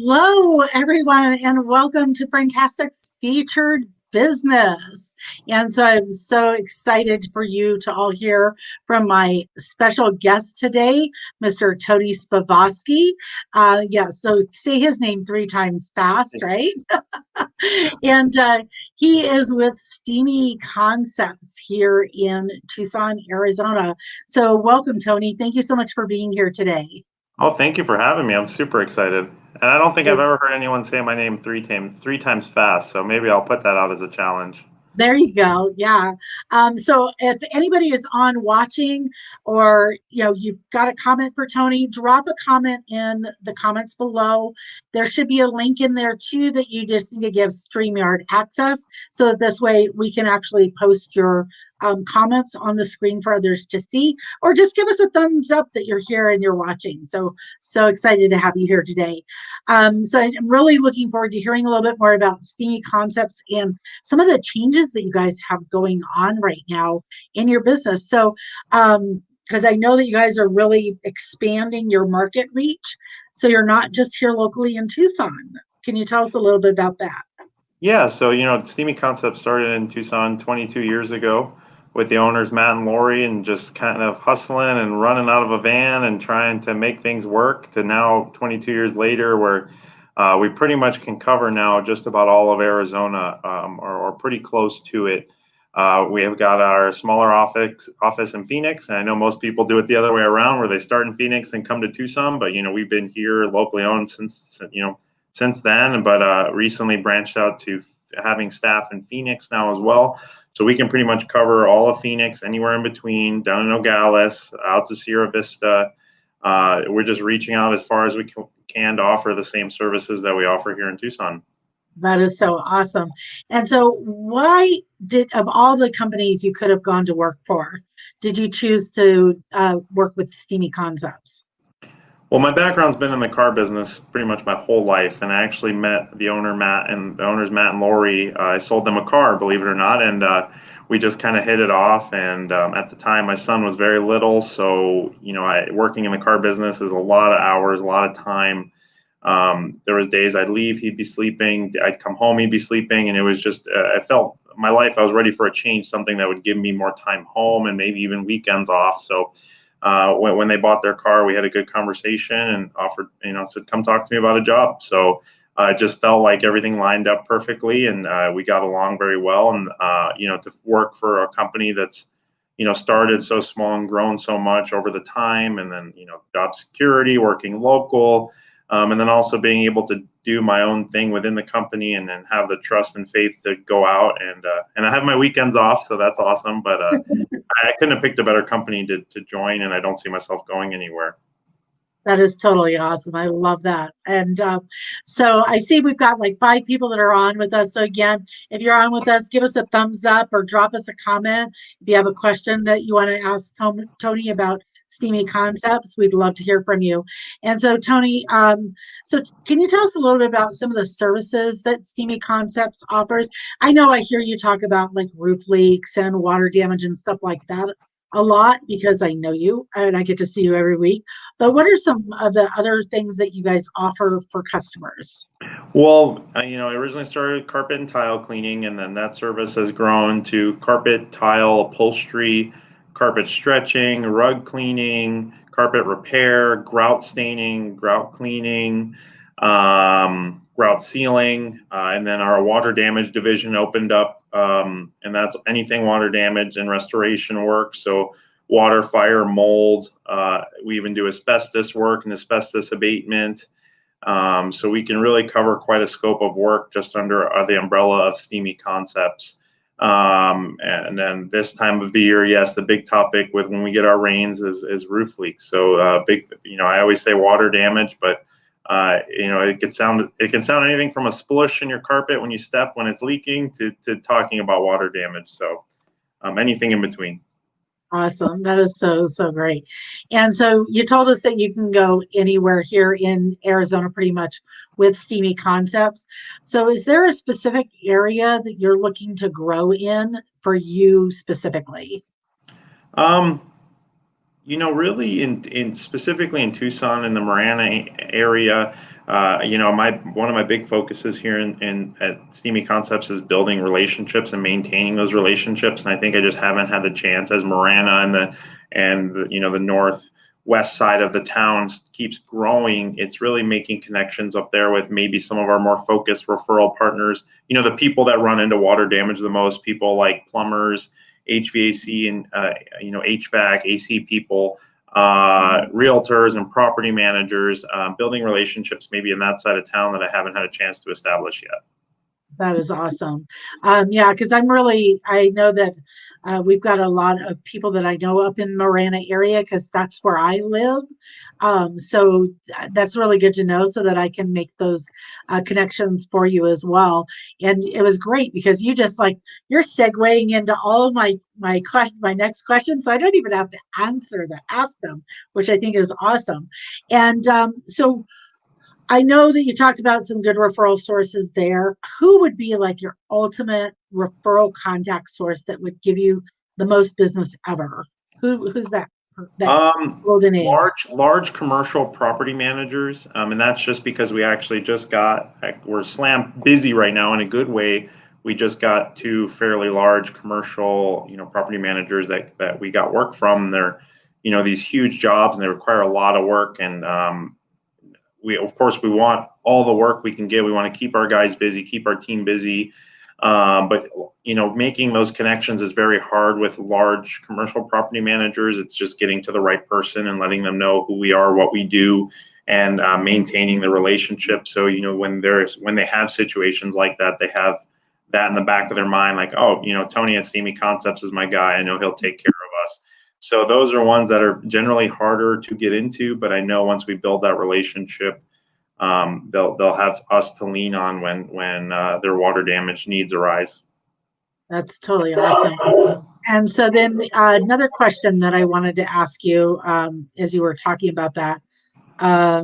Hello, everyone, and welcome to Frantastic's Featured Business. And so I'm so excited for you to all hear from my special guest today, Mr. Tony Spasvoski. So say his name three times fast, right? And he is with Steamy Concepts here in Tucson, Arizona. So welcome, Tony. Thank you so much for being here today. Oh, thank you for having me. I'm super excited. And I don't think I've ever heard anyone say my name three times fast, so maybe I'll put that out as a challenge. There you go. Yeah. So if anybody is on watching or you've got a comment for Tony, drop a comment in the comments below. There should be a link in there too that you just need to give StreamYard access so that this way we can actually post your comments on the screen for others to see, or just give us a thumbs up that you're here and you're watching. So excited to have you here today. So I'm really looking forward to hearing a little bit more about Steamy Concepts and some of the changes that you guys have going on right now in your business. So, because I know that you guys are really expanding your market reach. So you're not just here locally in Tucson. Can you tell us a little bit about that? Yeah, so Steamy Concepts started in Tucson 22 years ago with the owners Matt and Lori, and just kind of hustling and running out of a van and trying to make things work, to now 22 years later where we pretty much can cover now just about all of Arizona, or pretty close to it. We have got our smaller office in Phoenix, and I know most people do it the other way around, where they start in Phoenix and come to Tucson. But we've been here locally owned since then, but recently branched out to having staff in Phoenix now as well. So we can pretty much cover all of Phoenix, anywhere in between, down in Nogales, out to Sierra Vista. We're just reaching out as far as we can to offer the same services that we offer here in Tucson. That is so awesome. And so why of all the companies you could have gone to work for, did you choose to work with Steamy Concepts? Well, my background's been in the car business pretty much my whole life, and I actually met the owners Matt and Lori. I sold them a car, believe it or not, and we just kind of hit it off. And at the time, my son was very little, so working in the car business is a lot of hours, a lot of time. There was days I'd leave, he'd be sleeping. I'd come home, he'd be sleeping, and it was just I felt my life. I was ready for a change, something that would give me more time home and maybe even weekends off. So. When they bought their car, we had a good conversation and offered, said, come talk to me about a job. So it just felt like everything lined up perfectly, and we got along very well. And, to work for a company that's, started so small and grown so much over the time, and then, job security, working local, and then also being able to do my own thing within the company, and then have the trust and faith to go out and I have my weekends off, so that's awesome. But I couldn't have picked a better company to join, and I don't see myself going anywhere. That is totally awesome. I love that. And so I see we've got like 5 people that are on with us. So again, if you're on with us, give us a thumbs up or drop us a comment. If you have a question that you want to ask Tony about Steamy Concepts, we'd love to hear from you. And so Tony, so can you tell us a little bit about some of the services that Steamy Concepts offers? I know I hear you talk about like roof leaks and water damage and stuff like that a lot because I know you and I get to see you every week. But what are some of the other things that you guys offer for customers? Well, I originally started carpet and tile cleaning, and then that service has grown to carpet, tile, upholstery, carpet stretching, rug cleaning, carpet repair, grout staining, grout cleaning, grout sealing, and then our water damage division opened up, and that's anything water damage and restoration work. So water, fire, mold. We even do asbestos work and asbestos abatement. So we can really cover quite a scope of work just under the umbrella of Steamy Concepts. And then this time of the year, yes, the big topic with when we get our rains is roof leaks. So I always say water damage, but it can sound anything from a splush in your carpet when you step when it's leaking to talking about water damage. So anything in between. Awesome. That is so great. And so you told us that you can go anywhere here in Arizona pretty much with Steamy Concepts. So is there a specific area that you're looking to grow in for you specifically? Um, Really in specifically in Tucson in the Marana area, my one of my big focuses here in at Steamy Concepts is building relationships and maintaining those relationships. And I think I just haven't had the chance as Marana the northwest side of the town keeps growing. It's really making connections up there with maybe some of our more focused referral partners. The people that run into water damage the most, people like plumbers, HVAC and HVAC, AC people, realtors and property managers, building relationships maybe in that side of town that I haven't had a chance to establish yet. That is awesome. Yeah, because I know that we've got a lot of people that I know up in Marana area because that's where I live. So that's really good to know so that I can make those connections for you as well. And it was great because you're segueing into all of my next question, so I don't even have to ask them, which I think is awesome. And so I know that you talked about some good referral sources there. Who would be like your ultimate referral contact source that would give you the most business ever? Who's that golden egg? Large commercial property managers, and that's just because we actually just we're slam busy right now in a good way. We just got two fairly large commercial, property managers that we got work from. They're, these huge jobs and they require a lot of work. And of course, we want all the work we can get. We want to keep our guys busy, keep our team busy. But making those connections is very hard with large commercial property managers. It's just getting to the right person and letting them know who we are, what we do, and maintaining the relationship. So when they have situations like that, they have that in the back of their mind, like, oh, Tony at Steamy Concepts is my guy. I know he'll take care of us. So those are ones that are generally harder to get into, but I know once we build that relationship, they'll have us to lean on when their water damage needs arise. That's totally awesome. And so then another question that I wanted to ask you as you were talking about that, how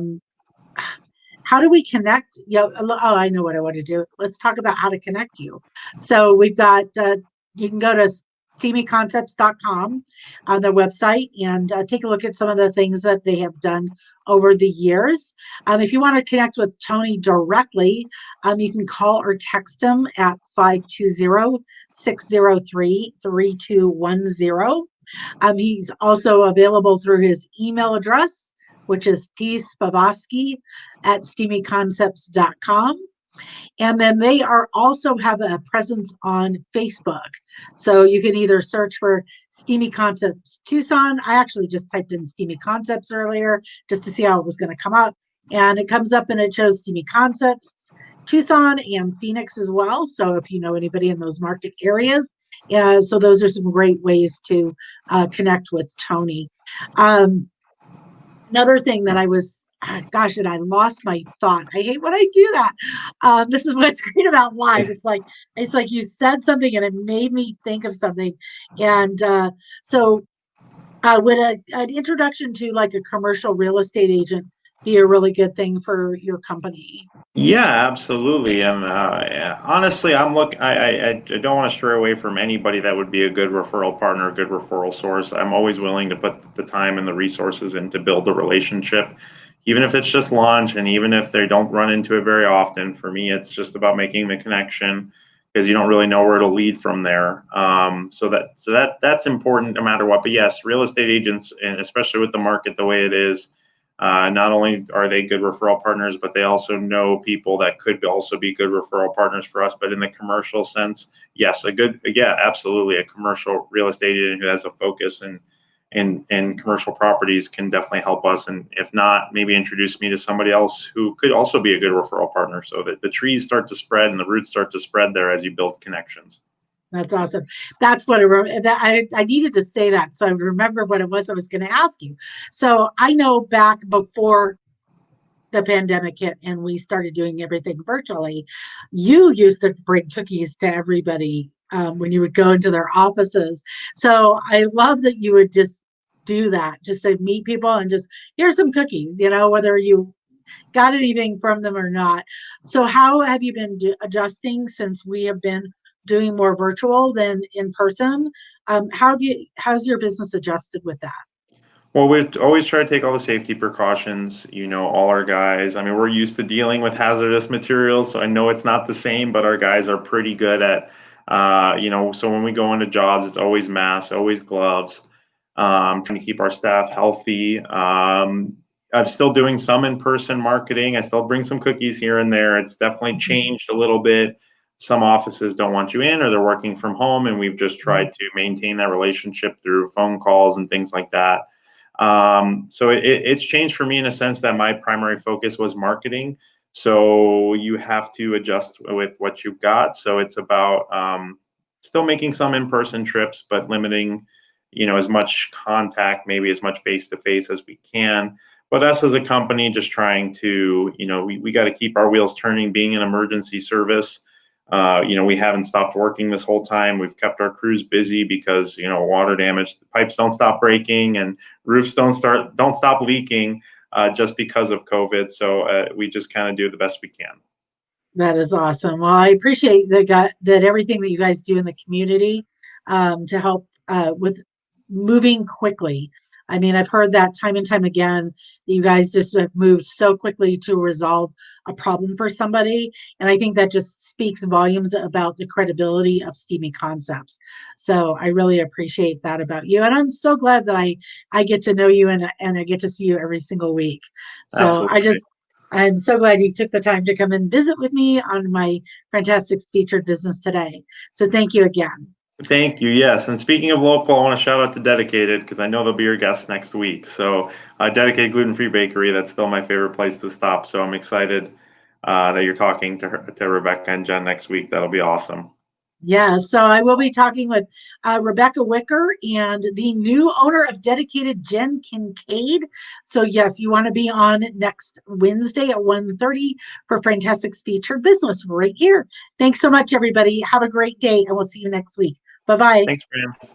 do we connect? I know what I want to do. Let's talk about how to connect you. So we've got, you can go to steamyconcepts.com on their website and take a look at some of the things that they have done over the years. If you want to connect with Tony directly, you can call or text him at 520-603-3210. He's also available through his email address, which is Spasvoski at steamyconcepts.com. And then they also have a presence on Facebook. So you can either search for Steamy Concepts Tucson. I actually just typed in Steamy Concepts earlier just to see how it was going to come up. And it comes up and it shows Steamy Concepts Tucson and Phoenix as well. So if you know anybody in those market areas, so those are some great ways to connect with Tony. Another thing that and I lost my thought. I hate when I do that. This is what's great about live. It's like you said something and it made me think of something. And so would an introduction to like a commercial real estate agent be a really good thing for your company? Yeah, absolutely. And honestly, I don't want to stray away from anybody that would be a good referral partner, a good referral source. I'm always willing to put the time and the resources in to build a relationship, even if it's just lunch and even if they don't run into it very often. For me, it's just about making the connection because you don't really know where it'll lead from there. So that's important no matter what. But yes, real estate agents, and especially with the market the way it is, not only are they good referral partners, but they also know people that could also be good referral partners for us. But in the commercial sense, yes, absolutely. A commercial real estate agent who has a focus in commercial properties can definitely help us. And if not, maybe introduce me to somebody else who could also be a good referral partner so that the trees start to spread and the roots start to spread there as you build connections. That's awesome. That's what I needed to say that. So I remember what it was I was going to ask you. So I know back before the pandemic hit and we started doing everything virtually, you used to bring cookies to everybody when you would go into their offices. So I love that you would just do that, just to meet people and just, here's some cookies, whether you got anything from them or not. So how have you been adjusting since we have been doing more virtual than in person? How's your business adjusted with that? Well, we always try to take all the safety precautions, all our guys. I mean, we're used to dealing with hazardous materials, so I know it's not the same, but our guys are pretty good at, so when we go into jobs, it's always masks, always gloves, trying to keep our staff healthy. I'm still doing some in-person marketing. I still bring some cookies here and there. It's definitely changed a little bit. Some offices don't want you in or they're working from home, and we've just tried to maintain that relationship through phone calls and things like that. So it's changed for me in a sense that my primary focus was marketing. So you have to adjust with what you've got. So it's about still making some in-person trips, but limiting, as much contact, maybe as much face-to-face as we can. But us as a company, just trying to, we got to keep our wheels turning, being an emergency service. We haven't stopped working this whole time. We've kept our crews busy because, water damage, the pipes don't stop breaking and roofs don't stop leaking just because of COVID. So we just kind of do the best we can. That is awesome. Well, I appreciate that everything that you guys do in the community to help with moving quickly. I mean, I've heard that time and time again that you guys just have moved so quickly to resolve a problem for somebody. And I think that just speaks volumes about the credibility of Steamy Concepts. So I really appreciate that about you. And I'm so glad that I get to know you and I get to see you every single week. So Absolutely. I'm so glad you took the time to come and visit with me on my Frantastic featured business today. So thank you again. Thank you. Yes. And speaking of local, I want to shout out to Dedicated because I know they'll be your guests next week. So, Dedicated Gluten Free Bakery, that's still my favorite place to stop. So, I'm excited that you're talking to Rebecca and Jen next week. That'll be awesome. Yeah, so I will be talking with Rebecca Wicker and the new owner of Dedicated, Jen Kincaid. So yes, you want to be on next Wednesday at 1:30 for Fantastic's featured business right here. Thanks so much, everybody. Have a great day, and we'll see you next week. Bye-bye. Thanks, Fran.